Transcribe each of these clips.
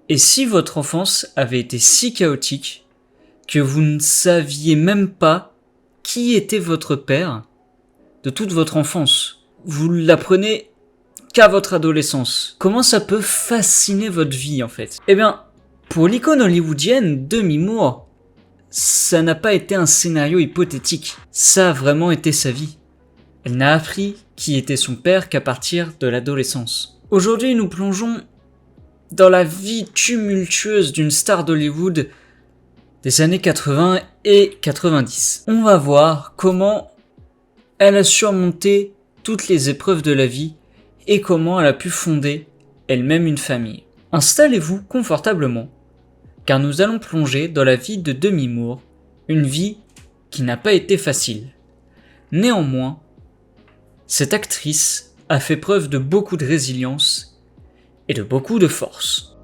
Et si votre enfance avait été si chaotique que vous ne saviez même pas qui était votre père de toute votre enfance, vous l'apprenez qu'à votre adolescence, comment ça peut fasciner votre vie en fait? Eh bien, pour l'icône hollywoodienne Demi Moore, ça n'a pas été un scénario hypothétique, ça a vraiment été sa vie. Elle n'a appris qui était son père qu'à partir de l'adolescence. Aujourd'hui, nous plongeons dans la vie tumultueuse d'une star d'Hollywood des années 80 et 90. On va voir comment elle a surmonté toutes les épreuves de la vie et comment elle a pu fonder elle-même une famille. Installez-vous confortablement, car nous allons plonger dans la vie de Demi Moore, une vie qui n'a pas été facile. Néanmoins, cette actrice a fait preuve de beaucoup de résilience et de beaucoup de force.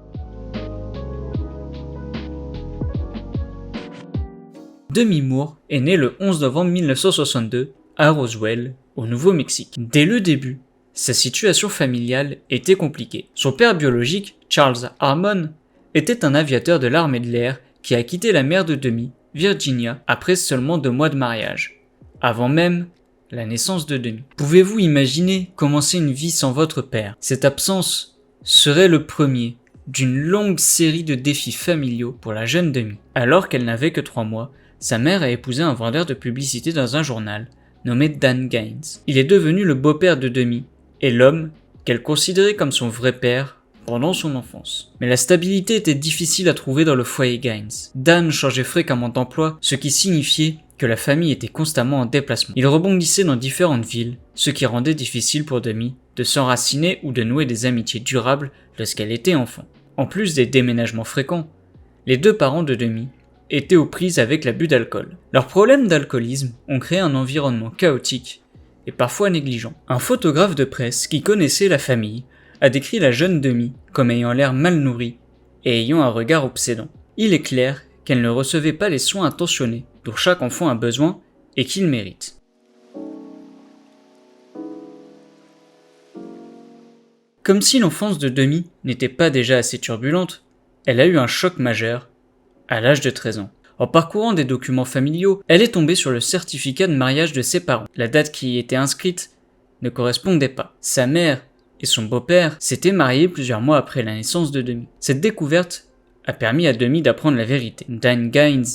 Demi Moore est née le 11 novembre 1962 à Roswell, au Nouveau-Mexique. Dès le début, sa situation familiale était compliquée. Son père biologique, Charles Harmon, était un aviateur de l'armée de l'air qui a quitté la mère de Demi, Virginia, après seulement 2 mois de mariage, avant même la naissance de Demi. Pouvez-vous imaginer commencer une vie sans votre père? Cette absence serait le premier d'une longue série de défis familiaux pour la jeune Demi. Alors qu'elle n'avait que 3 mois, sa mère a épousé un vendeur de publicité dans un journal, nommé Dan Gaines. Il est devenu le beau-père de Demi et l'homme qu'elle considérait comme son vrai père pendant son enfance. Mais la stabilité était difficile à trouver dans le foyer Gaines. Dan changeait fréquemment d'emploi, ce qui signifiait que la famille était constamment en déplacement. Il rebondissait dans différentes villes, ce qui rendait difficile pour Demi de s'enraciner ou de nouer des amitiés durables lorsqu'elle était enfant. En plus des déménagements fréquents, les 2 parents de Demi étaient aux prises avec l'abus d'alcool. Leurs problèmes d'alcoolisme ont créé un environnement chaotique et parfois négligent. Un photographe de presse qui connaissait la famille a décrit la jeune Demi comme ayant l'air mal nourrie et ayant un regard obsédant. Il est clair qu'elle ne recevait pas les soins intentionnés dont chaque enfant a besoin et qu'il mérite. Comme si l'enfance de Demi n'était pas déjà assez turbulente, elle a eu un choc majeur à l'âge de 13 ans. En parcourant des documents familiaux, elle est tombée sur le certificat de mariage de ses parents. La date qui y était inscrite ne correspondait pas. Sa mère et son beau-père s'étaient mariés plusieurs mois après la naissance de Demi. Cette découverte a permis à Demi d'apprendre la vérité. Dan Gaines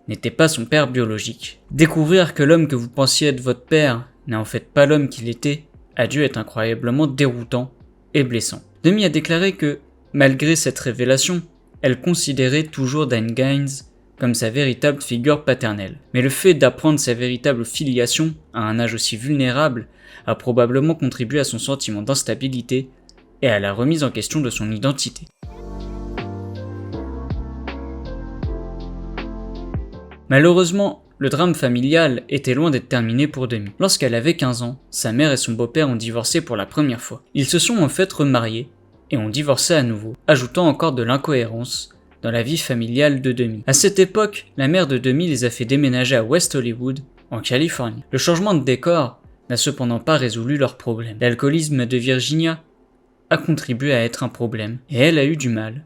n'était pas son père biologique. Découvrir que l'homme que vous pensiez être votre père n'est en fait pas l'homme qu'il était a dû être incroyablement déroutant et blessant. Demi a déclaré que, malgré cette révélation, elle considérait toujours Dan Gaines comme sa véritable figure paternelle. Mais le fait d'apprendre sa véritable filiation à un âge aussi vulnérable a probablement contribué à son sentiment d'instabilité et à la remise en question de son identité. Malheureusement, le drame familial était loin d'être terminé pour Demi. Lorsqu'elle avait 15 ans, sa mère et son beau-père ont divorcé pour la première fois. Ils se sont en fait remariés et ont divorcé à nouveau, ajoutant encore de l'incohérence dans la vie familiale de Demi. À cette époque, la mère de Demi les a fait déménager à West Hollywood, en Californie. Le changement de décor n'a cependant pas résolu leurs problèmes. L'alcoolisme de Virginia a contribué à être un problème, et elle a eu du mal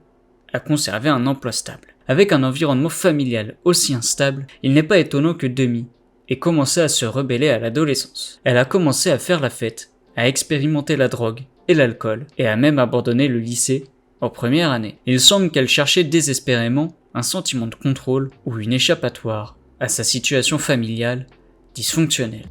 à conserver un emploi stable. Avec un environnement familial aussi instable, il n'est pas étonnant que Demi ait commencé à se rebeller à l'adolescence. Elle a commencé à faire la fête, à expérimenter la drogue et l'alcool, et a même abandonné le lycée en première année. Il semble qu'elle cherchait désespérément un sentiment de contrôle ou une échappatoire à sa situation familiale dysfonctionnelle.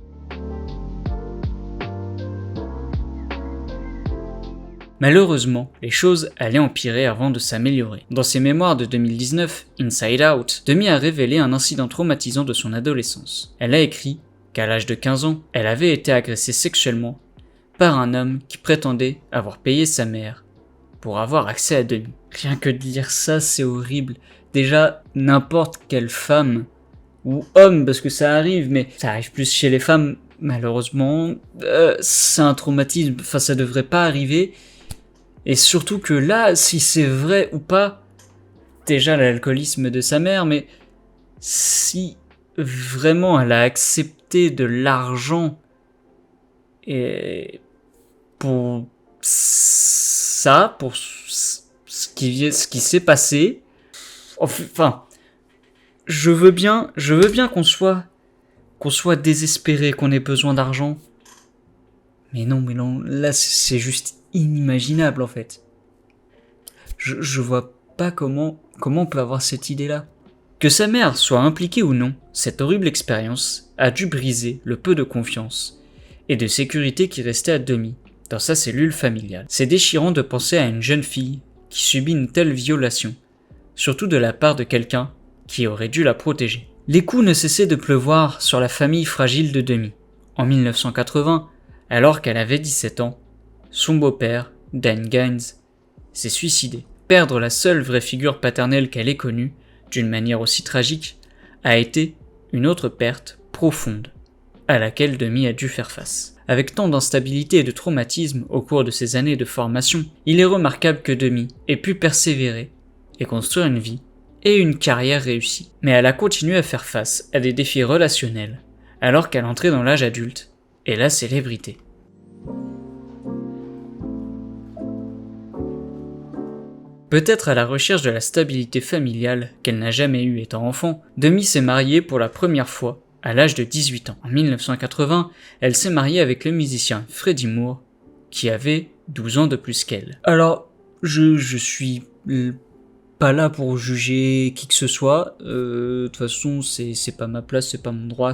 Malheureusement, les choses allaient empirer avant de s'améliorer. Dans ses mémoires de 2019, Inside Out, Demi a révélé un incident traumatisant de son adolescence. Elle a écrit qu'à l'âge de 15 ans, elle avait été agressée sexuellement par un homme qui prétendait avoir payé sa mère pour avoir accès à Demi. Rien que de lire ça, c'est horrible. Déjà, n'importe quelle femme, ou homme, parce que ça arrive, mais ça arrive plus chez les femmes, malheureusement, c'est un traumatisme, enfin ça devrait pas arriver. Et surtout que là, si c'est vrai ou pas, déjà l'alcoolisme de sa mère, mais si vraiment elle a accepté de l'argent et pour ça, pour ce qui s'est passé. Enfin, je veux bien qu'on soit désespéré, qu'on ait besoin d'argent. Mais non, là c'est juste inimaginable en fait. Je vois pas comment on peut avoir cette idée-là. Que sa mère soit impliquée ou non, cette horrible expérience a dû briser le peu de confiance et de sécurité qui restait à Demi dans sa cellule familiale. C'est déchirant de penser à une jeune fille qui subit une telle violation, surtout de la part de quelqu'un qui aurait dû la protéger. Les coups ne cessaient de pleuvoir sur la famille fragile de Demi. En 1980, alors qu'elle avait 17 ans, son beau-père, Dan Gaines, s'est suicidé. Perdre la seule vraie figure paternelle qu'elle ait connue, d'une manière aussi tragique, a été une autre perte profonde à laquelle Demi a dû faire face. Avec tant d'instabilité et de traumatisme au cours de ses années de formation, il est remarquable que Demi ait pu persévérer et construire une vie et une carrière réussie. Mais elle a continué à faire face à des défis relationnels alors qu'elle entrait dans l'âge adulte et la célébrité. Peut-être à la recherche de la stabilité familiale qu'elle n'a jamais eue étant enfant, Demi s'est mariée pour la première fois à l'âge de 18 ans. En 1980, elle s'est mariée avec le musicien Freddie Moore, qui avait 12 ans de plus qu'elle. Alors, je suis pas là pour juger qui que ce soit, de toute façon c'est pas ma place, c'est pas mon droit,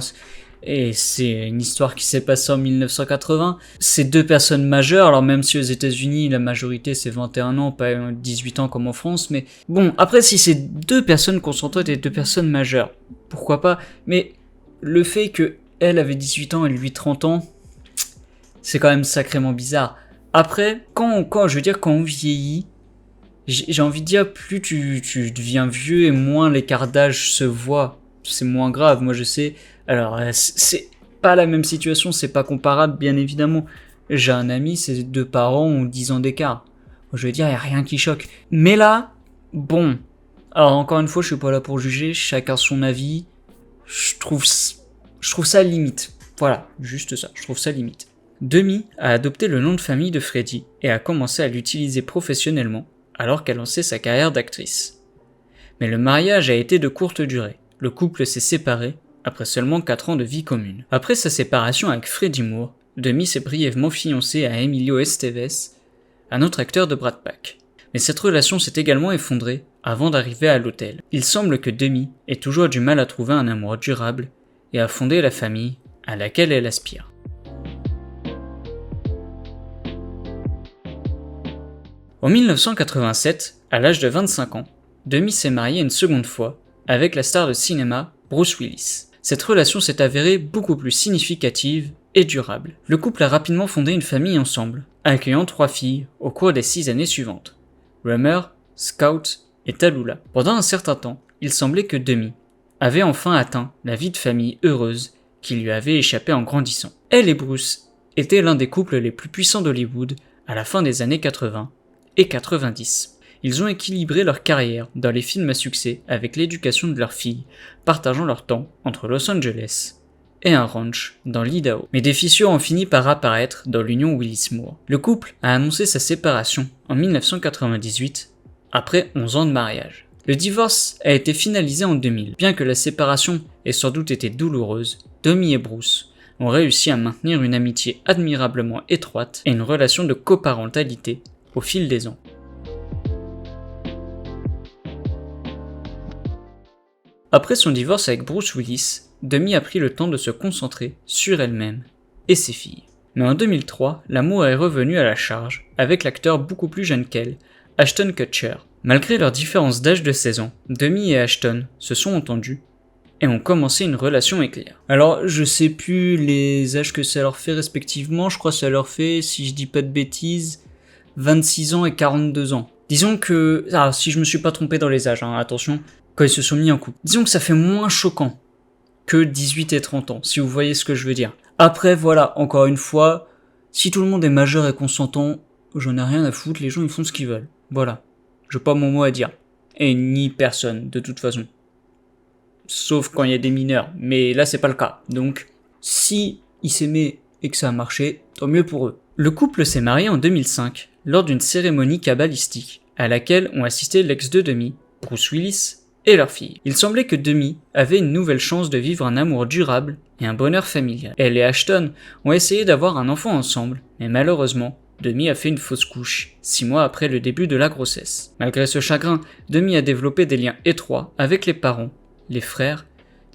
et c'est une histoire qui s'est passée en 1980. C'est deux personnes majeures, alors même si aux États-Unis la majorité c'est 21 ans, pas 18 ans comme en France, mais bon, après si c'est deux personnes consentantes et deux personnes majeures, pourquoi pas, mais le fait que elle avait 18 ans et lui 30 ans, c'est quand même sacrément bizarre. Après, quand on vieillit, j'ai envie de dire, plus tu deviens vieux et moins l'écart d'âge se voit. C'est moins grave, moi je sais. Alors, c'est pas la même situation, c'est pas comparable, bien évidemment. J'ai un ami, ses deux parents ont 10 ans d'écart. Moi, je veux dire, y a rien qui choque. Mais là, bon. Alors, encore une fois, je suis pas là pour juger, chacun son avis. Je trouve ça limite. Voilà, juste ça, je trouve ça limite. Demi a adopté le nom de famille de Freddie et a commencé à l'utiliser professionnellement alors qu'elle lançait sa carrière d'actrice. Mais le mariage a été de courte durée. Le couple s'est séparé après seulement 4 ans de vie commune. Après sa séparation avec Freddie Moore, Demi s'est brièvement fiancée à Emilio Estevez, un autre acteur de Brat Pack. Mais cette relation s'est également effondrée avant d'arriver à l'hôtel. Il semble que Demi ait toujours du mal à trouver un amour durable et à fonder la famille à laquelle elle aspire. En 1987, à l'âge de 25 ans, Demi s'est mariée une seconde fois avec la star de cinéma Bruce Willis. Cette relation s'est avérée beaucoup plus significative et durable. Le couple a rapidement fondé une famille ensemble, accueillant 3 filles au cours des 6 années suivantes: Rummer, Scout et Tallulah. Pendant un certain temps, il semblait que Demi avait enfin atteint la vie de famille heureuse qui lui avait échappé en grandissant. Elle et Bruce étaient l'un des couples les plus puissants d'Hollywood à la fin des années 80 et 90. Ils ont équilibré leur carrière dans les films à succès avec l'éducation de leurs filles, partageant leur temps entre Los Angeles et un ranch dans l'Idaho. Mais des fissures ont fini par apparaître dans l'union Willis-Moore. Le couple a annoncé sa séparation en 1998, après 11 ans de mariage. Le divorce a été finalisé en 2000. Bien que la séparation ait sans doute été douloureuse, Demi et Bruce ont réussi à maintenir une amitié admirablement étroite et une relation de coparentalité au fil des ans. Après son divorce avec Bruce Willis, Demi a pris le temps de se concentrer sur elle-même et ses filles. Mais en 2003, l'amour est revenu à la charge avec l'acteur beaucoup plus jeune qu'elle, Ashton Kutcher. Malgré leur différence d'âge de 16 ans, Demi et Ashton se sont entendus et ont commencé une relation éclair. Alors, je sais plus les âges que ça leur fait respectivement, je crois que ça leur fait, si je dis pas de bêtises, 26 ans et 42 ans. Disons que, si je me suis pas trompé dans les âges, attention, quand ils se sont mis en couple. Disons que ça fait moins choquant que 18 et 30 ans, si vous voyez ce que je veux dire. Après, voilà, encore une fois, si tout le monde est majeur et consentant, j'en ai rien à foutre, les gens ils font ce qu'ils veulent. Voilà. J'ai pas mon mot à dire. Et ni personne, de toute façon. Sauf quand il y a des mineurs, mais là c'est pas le cas. Donc, si ils s'aimaient et que ça a marché, tant mieux pour eux. Le couple s'est marié en 2005, lors d'une cérémonie kabbalistique, à laquelle ont assisté l'ex de Demi, Bruce Willis, et leur fille. Il semblait que Demi avait une nouvelle chance de vivre un amour durable et un bonheur familial. Elle et Ashton ont essayé d'avoir un enfant ensemble, mais malheureusement, Demi a fait une fausse couche, 6 mois après le début de la grossesse. Malgré ce chagrin, Demi a développé des liens étroits avec les parents, les frères,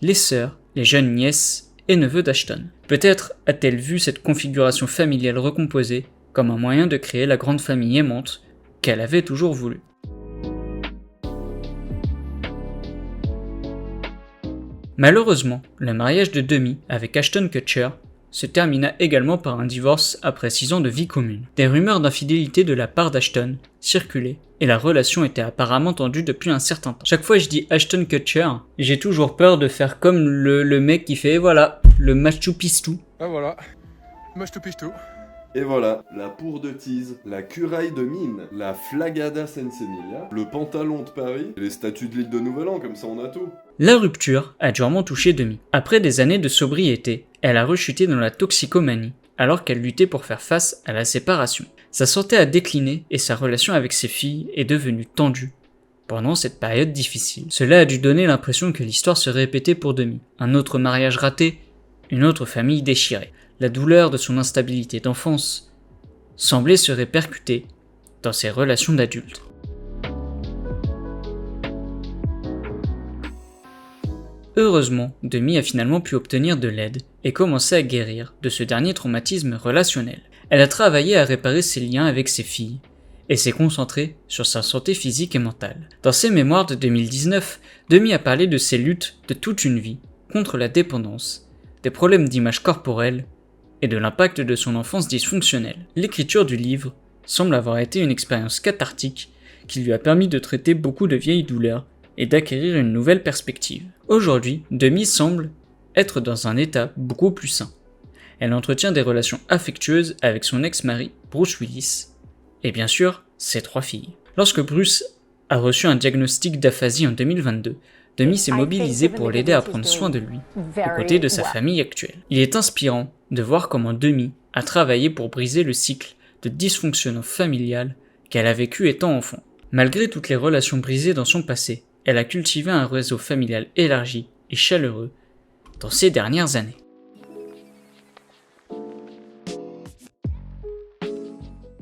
les sœurs, les jeunes nièces et neveux d'Ashton. Peut-être a-t-elle vu cette configuration familiale recomposée comme un moyen de créer la grande famille aimante qu'elle avait toujours voulu. Malheureusement, le mariage de Demi avec Ashton Kutcher se termina également par un divorce après 6 ans de vie commune. Des rumeurs d'infidélité de la part d'Ashton circulaient et la relation était apparemment tendue depuis un certain temps. Chaque fois que je dis Ashton Kutcher, j'ai toujours peur de faire comme le mec qui fait voilà, le Machu Picchu. Ah voilà, Machu Picchu. Et voilà, la Pour de Tease, la Curaille de Mine, la Flagada Sensemilia, le Pantalon de Paris, et les statues de l'île de Nouvel An, comme ça on a tout. La rupture a durement touché Demi. Après des années de sobriété, elle a rechuté dans la toxicomanie, alors qu'elle luttait pour faire face à la séparation. Sa santé a décliné et sa relation avec ses filles est devenue tendue pendant cette période difficile. Cela a dû donner l'impression que l'histoire se répétait pour Demi. Un autre mariage raté, une autre famille déchirée. La douleur de son instabilité d'enfance semblait se répercuter dans ses relations d'adulte. Heureusement, Demi a finalement pu obtenir de l'aide et commencer à guérir de ce dernier traumatisme relationnel. Elle a travaillé à réparer ses liens avec ses filles et s'est concentrée sur sa santé physique et mentale. Dans ses mémoires de 2019, Demi a parlé de ses luttes de toute une vie contre la dépendance, des problèmes d'image corporelle et de l'impact de son enfance dysfonctionnelle. L'écriture du livre semble avoir été une expérience cathartique qui lui a permis de traiter beaucoup de vieilles douleurs et d'acquérir une nouvelle perspective. Aujourd'hui, Demi semble être dans un état beaucoup plus sain. Elle entretient des relations affectueuses avec son ex-mari, Bruce Willis, et bien sûr, ses 3 filles. Lorsque Bruce a reçu un diagnostic d'aphasie en 2022, Demi s'est mobilisée pour l'aider à prendre soin de lui, aux côtés de sa famille actuelle. Il est inspirant de voir comment Demi a travaillé pour briser le cycle de dysfonctionnement familial qu'elle a vécu étant enfant. Malgré toutes les relations brisées dans son passé, elle a cultivé un réseau familial élargi et chaleureux dans ces dernières années.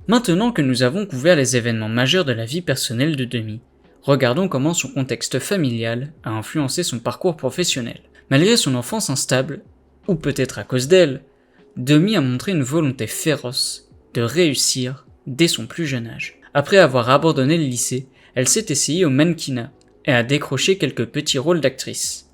Maintenant que nous avons couvert les événements majeurs de la vie personnelle de Demi, regardons comment son contexte familial a influencé son parcours professionnel. Malgré son enfance instable, ou peut-être à cause d'elle, Demi a montré une volonté féroce de réussir dès son plus jeune âge. Après avoir abandonné le lycée, elle s'est essayée au mannequinat et a décroché quelques petits rôles d'actrice.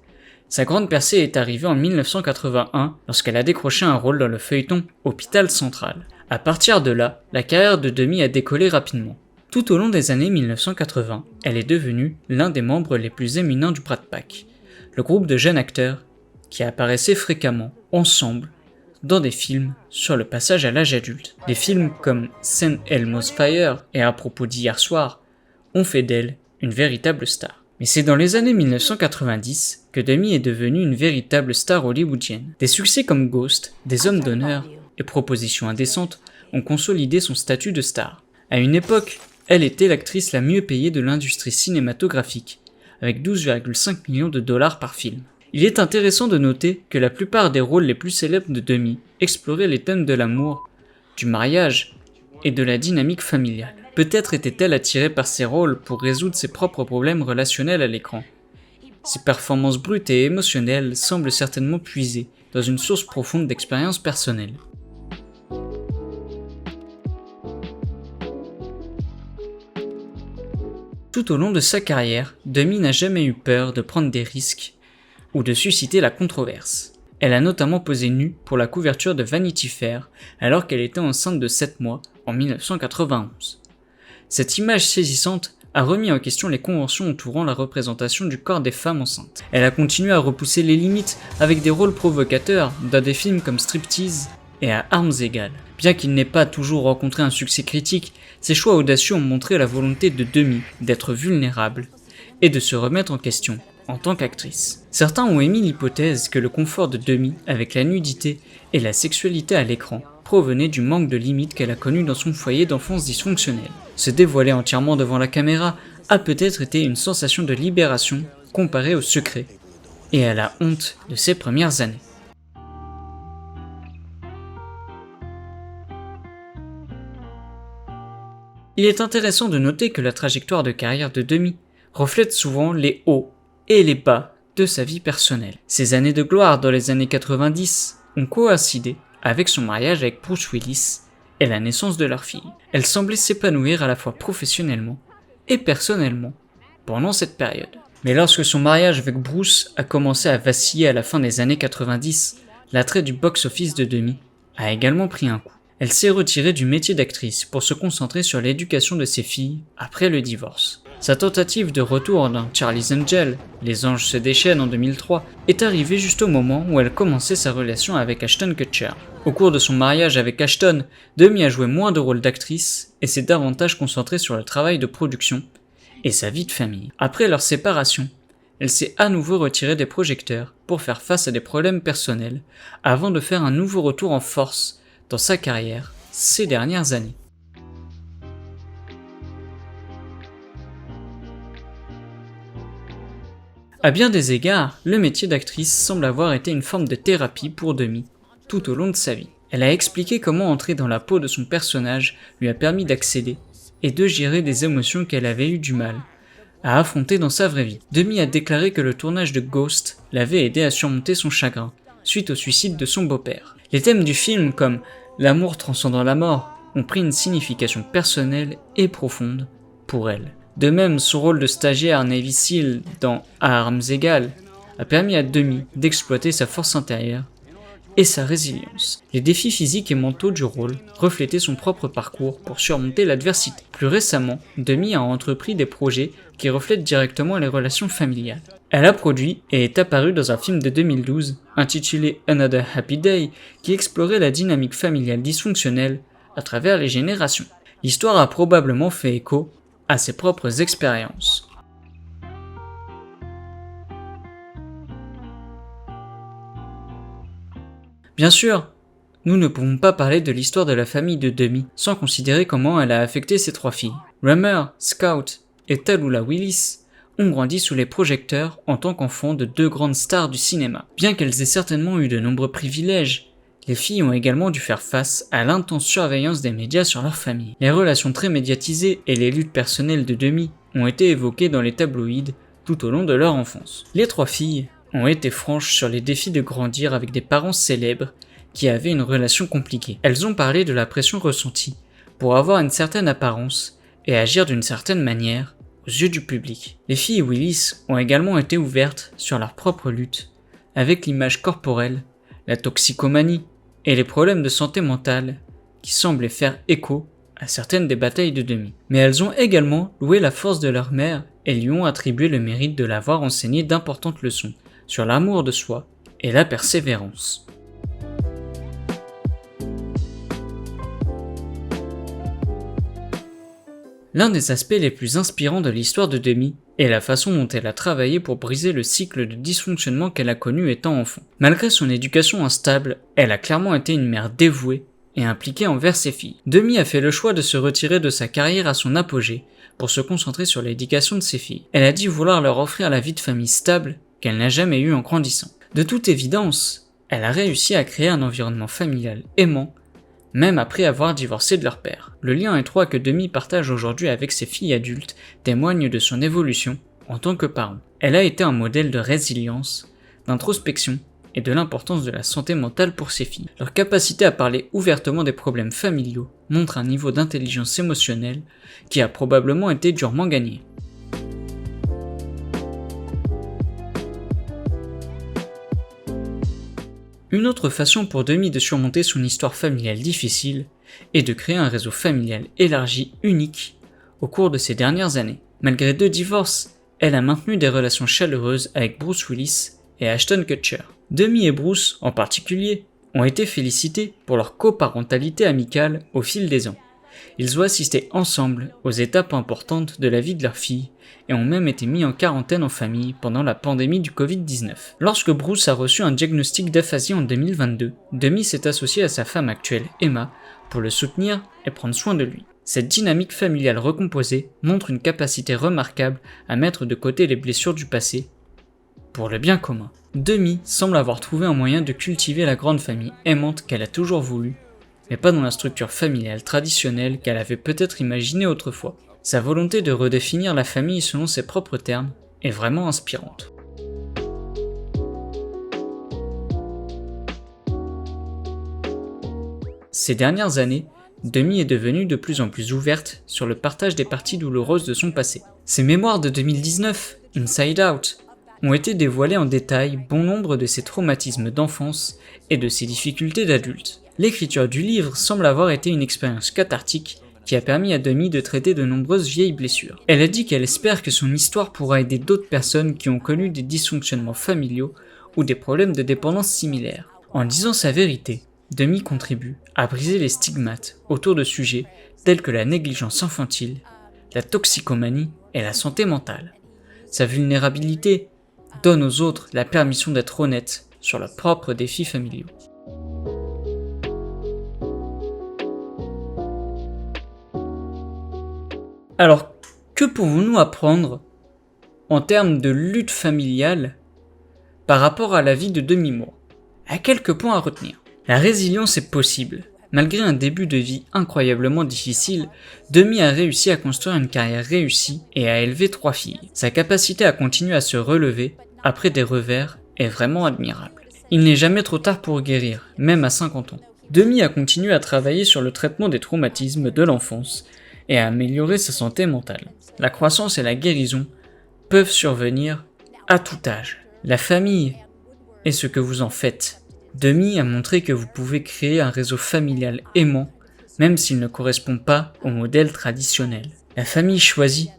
Sa grande percée est arrivée en 1981 lorsqu'elle a décroché un rôle dans le feuilleton Hôpital Central. À partir de là, la carrière de Demi a décollé rapidement. Tout au long des années 1980, elle est devenue l'un des membres les plus éminents du Brat Pack, le groupe de jeunes acteurs qui apparaissaient fréquemment ensemble dans des films sur le passage à l'âge adulte. Des films comme St. Elmo's Fire et À propos d'hier soir ont fait d'elle une véritable star. Mais c'est dans les années 1990 que Demi est devenue une véritable star hollywoodienne. Des succès comme Ghost, Des hommes d'honneur et Proposition indécente ont consolidé son statut de star. À une époque, elle était l'actrice la mieux payée de l'industrie cinématographique, avec 12,5 millions de dollars par film. Il est intéressant de noter que la plupart des rôles les plus célèbres de Demi exploraient les thèmes de l'amour, du mariage et de la dynamique familiale. Peut-être était-elle attirée par ces rôles pour résoudre ses propres problèmes relationnels à l'écran. Ses performances brutes et émotionnelles semblent certainement puisées dans une source profonde d'expérience personnelle. Tout au long de sa carrière, Demi n'a jamais eu peur de prendre des risques ou de susciter la controverse. Elle a notamment posé nue pour la couverture de Vanity Fair alors qu'elle était enceinte de 7 mois en 1991. Cette image saisissante a remis en question les conventions entourant la représentation du corps des femmes enceintes. Elle a continué à repousser les limites avec des rôles provocateurs dans des films comme Striptease et À armes égales. Bien qu'il n'ait pas toujours rencontré un succès critique, ses choix audacieux ont montré la volonté de Demi d'être vulnérable et de se remettre en question en tant qu'actrice. Certains ont émis l'hypothèse que le confort de Demi avec la nudité et la sexualité à l'écran provenait du manque de limites qu'elle a connu dans son foyer d'enfance dysfonctionnelle. Se dévoiler entièrement devant la caméra a peut-être été une sensation de libération comparée au secret et à la honte de ses premières années. Il est intéressant de noter que la trajectoire de carrière de Demi reflète souvent les hauts et les bas de sa vie personnelle. Ses années de gloire dans les années 90 ont coïncidé avec son mariage avec Bruce Willis et la naissance de leur fille. Elle semblait s'épanouir à la fois professionnellement et personnellement pendant cette période. Mais lorsque son mariage avec Bruce a commencé à vaciller à la fin des années 90, l'attrait du box-office de Demi a également pris un coup. Elle s'est retirée du métier d'actrice pour se concentrer sur l'éducation de ses filles après le divorce. Sa tentative de retour dans Charlie's Angel, Les Anges se déchaînent en 2003, est arrivée juste au moment où elle commençait sa relation avec Ashton Kutcher. Au cours de son mariage avec Ashton, Demi a joué moins de rôles d'actrice et s'est davantage concentrée sur le travail de production et sa vie de famille. Après leur séparation, elle s'est à nouveau retirée des projecteurs pour faire face à des problèmes personnels avant de faire un nouveau retour en force dans sa carrière ces dernières années. À bien des égards, le métier d'actrice semble avoir été une forme de thérapie pour Demi tout au long de sa vie. Elle a expliqué comment entrer dans la peau de son personnage lui a permis d'accéder et de gérer des émotions qu'elle avait eu du mal à affronter dans sa vraie vie. Demi a déclaré que le tournage de Ghost l'avait aidé à surmonter son chagrin suite au suicide de son beau-père. Les thèmes du film comme l'amour transcendant la mort ont pris une signification personnelle et profonde pour elle. De même, son rôle de stagiaire Navy SEAL dans À armes égales a permis à Demi d'exploiter sa force intérieure et sa résilience. Les défis physiques et mentaux du rôle reflétaient son propre parcours pour surmonter l'adversité. Plus récemment, Demi a entrepris des projets qui reflètent directement les relations familiales. Elle a produit et est apparue dans un film de 2012 intitulé Another Happy Day qui explorait la dynamique familiale dysfonctionnelle à travers les générations. L'histoire a probablement fait écho à ses propres expériences. Bien sûr, nous ne pouvons pas parler de l'histoire de la famille de Demi sans considérer comment elle a affecté ses trois filles. Rummer, Scout et Tallulah Willis ont grandi sous les projecteurs en tant qu'enfants de deux grandes stars du cinéma. Bien qu'elles aient certainement eu de nombreux privilèges, les filles ont également dû faire face à l'intense surveillance des médias sur leur famille. Les relations très médiatisées et les luttes personnelles de Demi ont été évoquées dans les tabloïds tout au long de leur enfance. Les trois filles ont été franches sur les défis de grandir avec des parents célèbres qui avaient une relation compliquée. Elles ont parlé de la pression ressentie pour avoir une certaine apparence et agir d'une certaine manière aux yeux du public. Les filles Willis ont également été ouvertes sur leur propre lutte avec l'image corporelle, la toxicomanie et les problèmes de santé mentale qui semblaient faire écho à certaines des batailles de Demi. Mais elles ont également loué la force de leur mère et lui ont attribué le mérite de l'avoir enseigné d'importantes leçons sur l'amour de soi et la persévérance. L'un des aspects les plus inspirants de l'histoire de Demi est la façon dont elle a travaillé pour briser le cycle de dysfonctionnement qu'elle a connu étant enfant. Malgré son éducation instable, elle a clairement été une mère dévouée et impliquée envers ses filles. Demi a fait le choix de se retirer de sa carrière à son apogée pour se concentrer sur l'éducation de ses filles. Elle a dit vouloir leur offrir la vie de famille stable qu'elle n'a jamais eue en grandissant. De toute évidence, elle a réussi à créer un environnement familial aimant même après avoir divorcé de leur père. Le lien étroit que Demi partage aujourd'hui avec ses filles adultes témoigne de son évolution en tant que parent. Elle a été un modèle de résilience, d'introspection et de l'importance de la santé mentale pour ses filles. Leur capacité à parler ouvertement des problèmes familiaux montre un niveau d'intelligence émotionnelle qui a probablement été durement gagné. Une autre façon pour Demi de surmonter son histoire familiale difficile est de créer un réseau familial élargi unique au cours de ces dernières années. Malgré 2 divorces, elle a maintenu des relations chaleureuses avec Bruce Willis et Ashton Kutcher. Demi et Bruce, en particulier, ont été félicités pour leur coparentalité amicale au fil des ans. Ils ont assisté ensemble aux étapes importantes de la vie de leur fille et ont même été mis en quarantaine en famille pendant la pandémie du Covid-19. Lorsque Bruce a reçu un diagnostic d'aphasie en 2022, Demi s'est associée à sa femme actuelle, Emma, pour le soutenir et prendre soin de lui. Cette dynamique familiale recomposée montre une capacité remarquable à mettre de côté les blessures du passé pour le bien commun. Demi semble avoir trouvé un moyen de cultiver la grande famille aimante qu'elle a toujours voulu, mais pas dans la structure familiale traditionnelle qu'elle avait peut-être imaginée autrefois. Sa volonté de redéfinir la famille selon ses propres termes est vraiment inspirante. Ces dernières années, Demi est devenue de plus en plus ouverte sur le partage des parties douloureuses de son passé. Ses mémoires de 2019, Inside Out, ont été dévoilées en détail bon nombre de ses traumatismes d'enfance et de ses difficultés d'adulte. L'écriture du livre semble avoir été une expérience cathartique qui a permis à Demi de traiter de nombreuses vieilles blessures. Elle a dit qu'elle espère que son histoire pourra aider d'autres personnes qui ont connu des dysfonctionnements familiaux ou des problèmes de dépendance similaires. En disant sa vérité, Demi contribue à briser les stigmates autour de sujets tels que la négligence infantile, la toxicomanie et la santé mentale. Sa vulnérabilité donne aux autres la permission d'être honnêtes sur leurs propres défis familiaux. Alors, que pouvons-nous apprendre en termes de lutte familiale par rapport à la vie de Demi Moore? À quelques points à retenir. La résilience est possible. Malgré un début de vie incroyablement difficile, Demi a réussi à construire une carrière réussie et à élever 3 filles. Sa capacité à continuer à se relever après des revers est vraiment admirable. Il n'est jamais trop tard pour guérir, même à 50 ans. Demi a continué à travailler sur le traitement des traumatismes de l'enfance et à améliorer sa santé mentale. La croissance et la guérison peuvent survenir à tout âge. La famille est ce que vous en faites. Demi a montré que vous pouvez créer un réseau familial aimant, même s'il ne correspond pas au modèle traditionnel. La famille choisie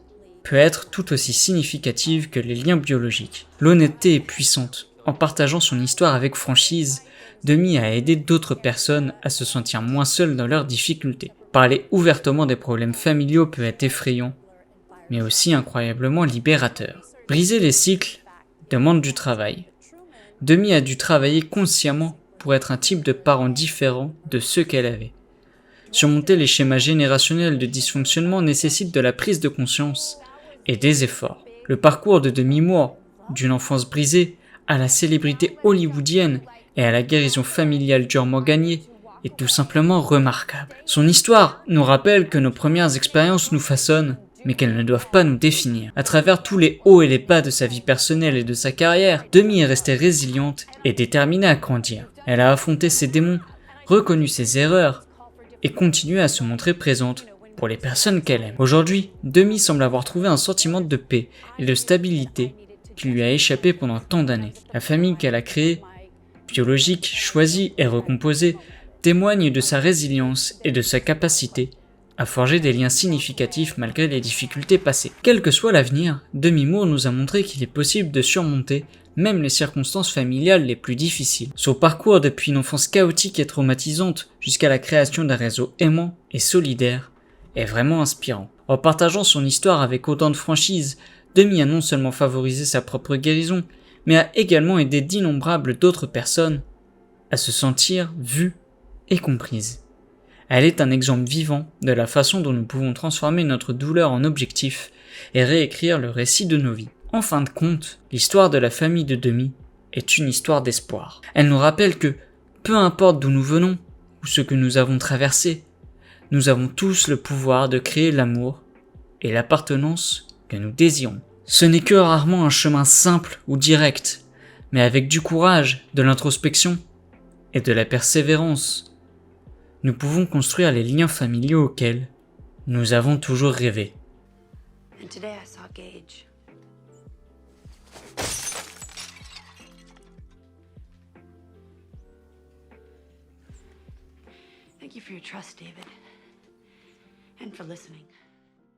peut être tout aussi significative que les liens biologiques. L'honnêteté est puissante. En partageant son histoire avec franchise, Demi a aidé d'autres personnes à se sentir moins seules dans leurs difficultés. Parler ouvertement des problèmes familiaux peut être effrayant, mais aussi incroyablement libérateur. Briser les cycles demande du travail. Demi a dû travailler consciemment pour être un type de parent différent de ceux qu'elle avait. Surmonter les schémas générationnels de dysfonctionnement nécessite de la prise de conscience et des efforts. Le parcours de Demi Moore, d'une enfance brisée à la célébrité hollywoodienne et à la guérison familiale durement gagnée, est tout simplement remarquable. Son histoire nous rappelle que nos premières expériences nous façonnent, mais qu'elles ne doivent pas nous définir. À travers tous les hauts et les bas de sa vie personnelle et de sa carrière, Demi est restée résiliente et déterminée à grandir. Elle a affronté ses démons, reconnu ses erreurs et continué à se montrer présente pour les personnes qu'elle aime. Aujourd'hui, Demi semble avoir trouvé un sentiment de paix et de stabilité qui lui a échappé pendant tant d'années. La famille qu'elle a créée, biologique, choisie et recomposée, témoigne de sa résilience et de sa capacité à forger des liens significatifs malgré les difficultés passées. Quel que soit l'avenir, Demi Moore nous a montré qu'il est possible de surmonter même les circonstances familiales les plus difficiles. Son parcours depuis une enfance chaotique et traumatisante jusqu'à la création d'un réseau aimant et solidaire est vraiment inspirant. En partageant son histoire avec autant de franchise, Demi a non seulement favorisé sa propre guérison, mais a également aidé d'innombrables d'autres personnes à se sentir vues et comprises. Elle est un exemple vivant de la façon dont nous pouvons transformer notre douleur en objectif et réécrire le récit de nos vies. En fin de compte, l'histoire de la famille de Demi est une histoire d'espoir. Elle nous rappelle que, peu importe d'où nous venons ou ce que nous avons traversé, nous avons tous le pouvoir de créer l'amour et l'appartenance que nous désirons. Ce n'est que rarement un chemin simple ou direct, mais avec du courage, de l'introspection et de la persévérance, nous pouvons construire les liens familiaux auxquels nous avons toujours rêvé. And today I saw Gage. Thank you for your trust, David, and for listening.